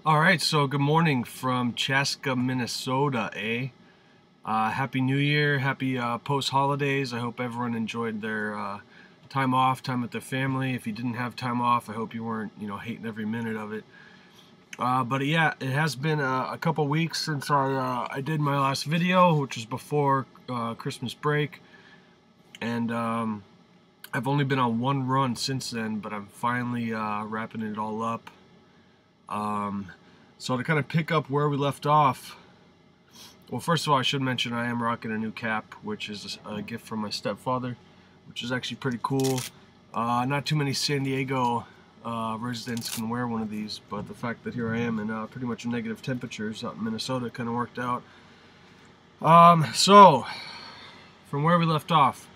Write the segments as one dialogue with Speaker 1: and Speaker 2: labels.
Speaker 1: Alright, so good morning from Chaska, Minnesota, Happy New Year, happy post-holidays. I hope everyone enjoyed their time off, time with their family. If you didn't have time off, I hope you weren't, hating every minute of it. But yeah, it has been a couple weeks since I did my last video, which was before Christmas break. And I've only been on one run since then, but I'm finally wrapping it all up. So to kind of pick up where we left off, well, first of all, I should mention I am rocking a new cap, which is a gift from my stepfather, which is actually pretty cool. Not too many San Diego residents can wear one of these, but the fact that here I am in pretty much negative temperatures out in Minnesota kind of worked out. So from where we left off,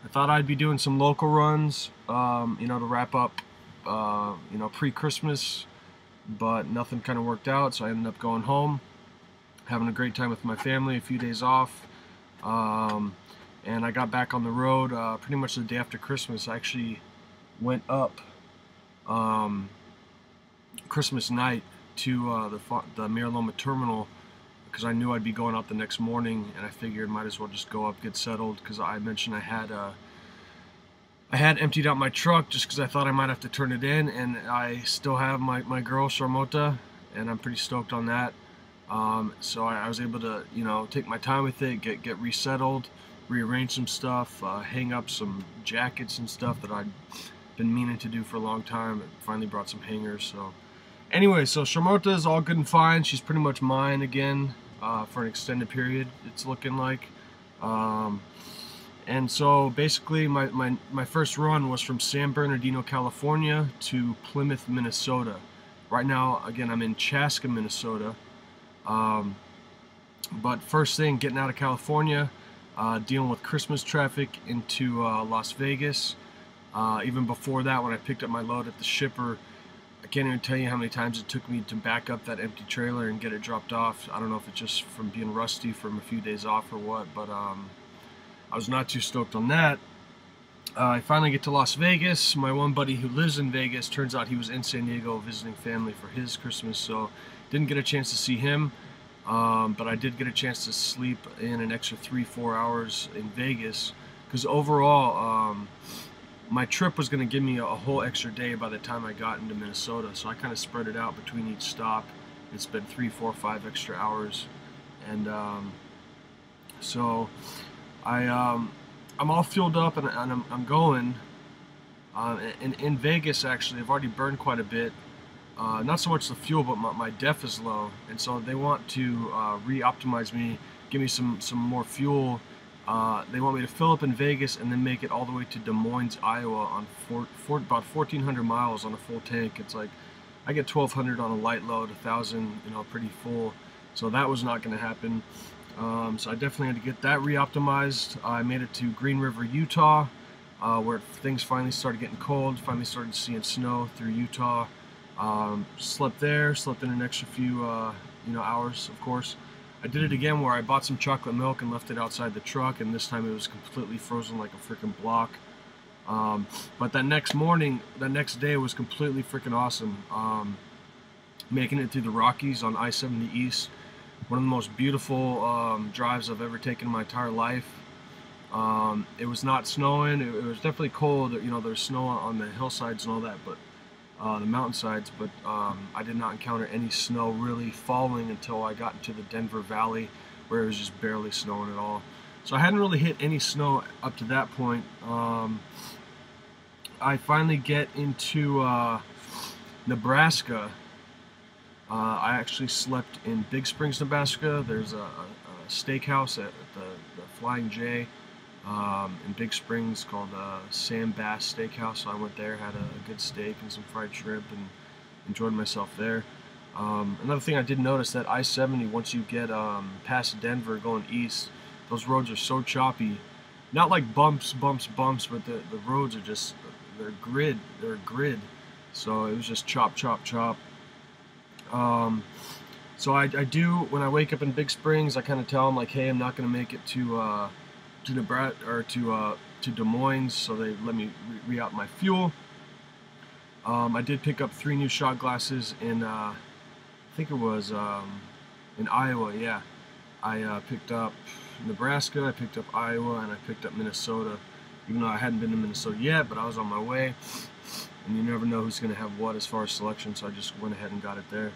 Speaker 1: I thought I'd be doing some local runs, to wrap up, pre-Christmas. But nothing kind of worked out, so I ended up going home, having a great time with my family, a few days off, and I got back on the road pretty much the day after Christmas. I actually went up Christmas night to the Loma terminal because I knew I'd be going out the next morning, and I figured might as well just go up, get settled, because I mentioned I had emptied out my truck just because I thought I might have to turn it in, and I still have my girl Charmota, and I'm pretty stoked on that. So I was able to, take my time with it, get resettled, rearrange some stuff, hang up some jackets and stuff that I'd been meaning to do for a long time, and finally brought some hangers. So anyway, so Charmota is all good and fine. She's pretty much mine again for an extended period, it's looking like. And so basically my first run was from San Bernardino, California to Plymouth, Minnesota. Right now, again, I'm in Chaska, Minnesota. But first thing, getting out of California, dealing with Christmas traffic into Las Vegas. Even before that, when I picked up my load at the shipper, I can't even tell you how many times it took me to back up that empty trailer and get it dropped off. I don't know if it's just from being rusty from a few days off or what, but I was not too stoked on that. I finally get to Las Vegas. My one buddy who lives in Vegas, turns out he was in San Diego visiting family for his Christmas, so didn't get a chance to see him. But I did get a chance to sleep in an extra 3-4 hours in Vegas, because overall my trip was going to give me a whole extra day by the time I got into Minnesota, so I kind of spread it out between each stop and spent 3, 4, 5 extra hours. And so I'm all fueled up, and I'm going. In Vegas, actually, I've already burned quite a bit. Not so much the fuel, but my def is low, and so they want to re-optimize me, give me some more fuel. They want me to fill up in Vegas and then make it all the way to Des Moines, Iowa, on about 1,400 miles on a full tank. It's like I get 1,200 on a light load, 1,000, pretty full. So that was not going to happen. So I definitely had to get that re-optimized. I made it to Green River, Utah, where things finally started getting cold, finally started seeing snow through Utah. Slept there, slept in an extra few hours, of course. I did it again where I bought some chocolate milk and left it outside the truck, and this time it was completely frozen like a freaking block. But that next day was completely freaking awesome. Making it through the Rockies on I-70 East. One of the most beautiful drives I've ever taken in my entire life. It was not snowing. It was definitely cold. There's snow on the hillsides and all that, but the mountainsides. But I did not encounter any snow really falling until I got into the Denver Valley, where it was just barely snowing at all. So I hadn't really hit any snow up to that point. I finally get into Nebraska. I actually slept in Big Springs, Nebraska. There's a steakhouse at the Flying J in Big Springs called Sam Bass Steakhouse. So I went there, had a good steak and some fried shrimp, and enjoyed myself there. Another thing I did notice, that I-70, once you get past Denver going east, those roads are so choppy. Not like bumps, but the roads are just, they're a grid. So it was just chop, chop, chop. So I do, when I wake up in Big Springs, I kind of tell them, like, hey, I'm not going to make it to Nebraska or to Des Moines, so they let me re-out my fuel. I did pick up 3 new shot glasses in think it was in Iowa, yeah. I picked up Nebraska, I picked up Iowa, and I picked up Minnesota, even though I hadn't been to Minnesota yet, but I was on my way, and you never know who's going to have what as far as selection, so I just went ahead and got it there.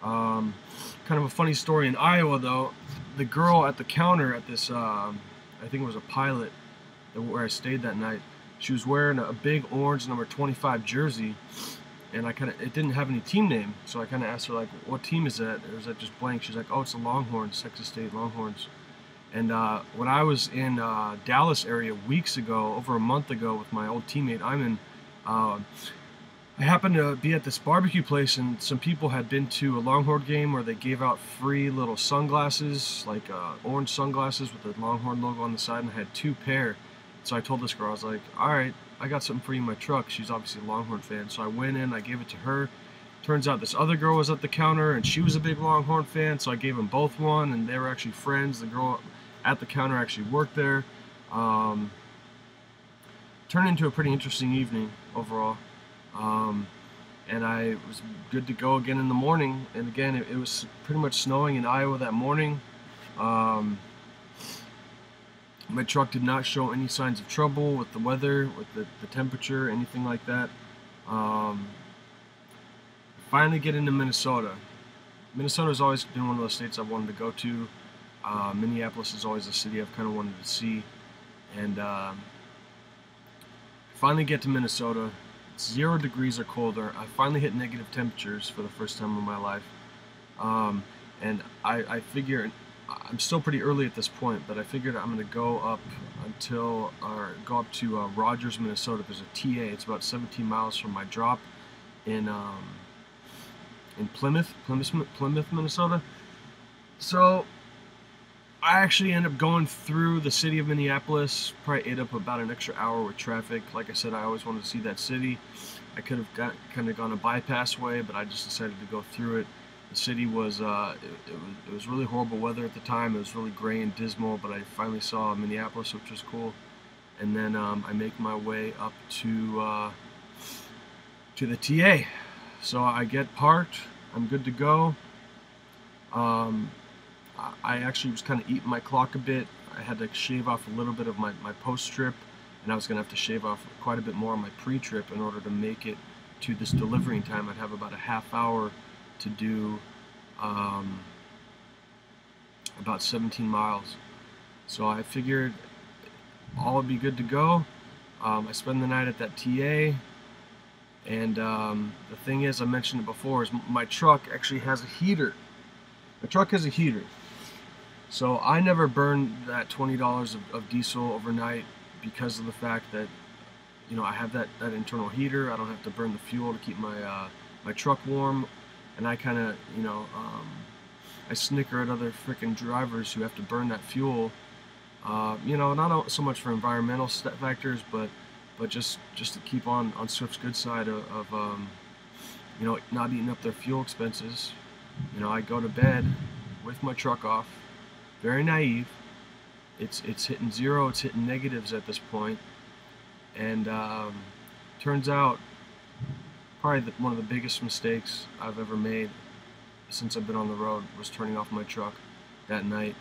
Speaker 1: Kind of a funny story in Iowa, though. The girl at the counter at this, I think it was a Pilot, where I stayed that night, she was wearing a big orange number 25 jersey, and it didn't have any team name, so I kind of asked her, like, what team is that? Or is that just blank? She's like, oh, it's the Longhorns, Texas State Longhorns. And when I was in Dallas area weeks ago, over a month ago, with my old teammate Iman, I happened to be at this barbecue place, and some people had been to a Longhorn game where they gave out free little sunglasses, like orange sunglasses with the Longhorn logo on the side, and I had 2 pair. So I told this girl, I was like, alright, I got something for you in my truck. She's obviously a Longhorn fan. So I went in, I gave it to her. Turns out this other girl was at the counter, and she was a big Longhorn fan, so I gave them both one, and they were actually friends. The girl at the counter actually worked there. Turned into a pretty interesting evening overall. And I was good to go again in the morning. And again, it was pretty much snowing in Iowa that morning. My truck did not show any signs of trouble with the weather, with the temperature, anything like that. Finally get into Minnesota. Minnesota's always been one of those states I've wanted to go to. Minneapolis is always a city I've kind of wanted to see. And finally get to Minnesota. It's 0 degrees or colder. I finally hit negative temperatures for the first time in my life. And I figure, I'm still pretty early at this point, but I figured I'm going to go up to Rogers, Minnesota. There's a TA. It's about 17 miles from my drop in Plymouth, Minnesota. So I actually ended up going through the city of Minneapolis. Probably ate up about an extra hour with traffic. Like I said, I always wanted to see that city. I could have kind of gone a bypass way, but I just decided to go through it. The city was it was really horrible weather at the time. It was really gray and dismal, but I finally saw Minneapolis, which was cool. And then I make my way up to the TA. So I get parked. I'm good to go. I actually was kind of eating my clock a bit. I had to shave off a little bit of my post-trip, and I was going to have to shave off quite a bit more on my pre-trip in order to make it to this delivering time. I'd have about a half hour to do about 17 miles. So I figured all would be good to go. I spend the night at that TA, and the thing is, I mentioned it before, is my truck actually has a heater. The truck has a heater. So I never burned that $20 of diesel overnight because of the fact that, you know, I have that internal heater. I don't have to burn the fuel to keep my truck warm. And I kind of, you know, I snicker at other freaking drivers who have to burn that fuel. You know, not so much for environmental factors, but just to keep on Swift's good side of you know, not eating up their fuel expenses. You know, I go to bed with my truck off. Very naive. It's hitting 0. It's hitting negatives at this point. And turns out, probably one of the biggest mistakes I've ever made since I've been on the road was turning off my truck that night.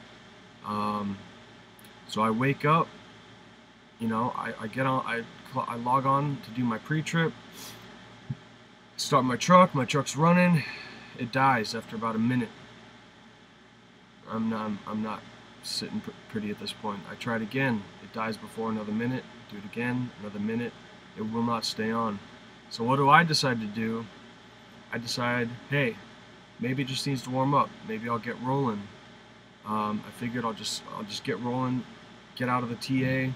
Speaker 1: So I wake up. You know, I get on. I log on to do my pre-trip. Start my truck. My truck's running. It dies after about a minute. I'm not sitting pretty at this point. I tried again. It dies before another minute. Do it again. Another minute. It will not stay on. So what do I decide to do? I decide, hey, maybe it just needs to warm up. Maybe I'll get rolling. I figured I'll just get rolling, get out of the TA,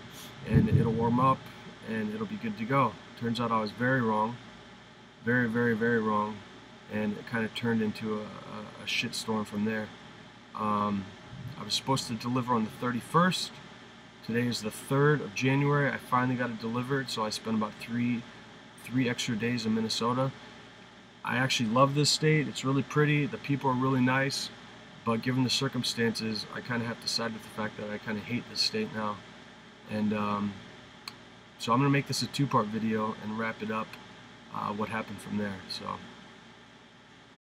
Speaker 1: and it'll warm up, and it'll be good to go. Turns out I was very wrong. Very, very, very wrong. And it kind of turned into a shitstorm from there. I was supposed to deliver on the 31st. Today is the 3rd of January. I finally got it delivered, so I spent about three extra days in Minnesota. I actually love this state. It's really pretty. The people are really nice. But given the circumstances, I kind of have to side with the fact that I kind of hate this state now. And so I'm going to make this a 2-part video and wrap it up, what happened from there. So.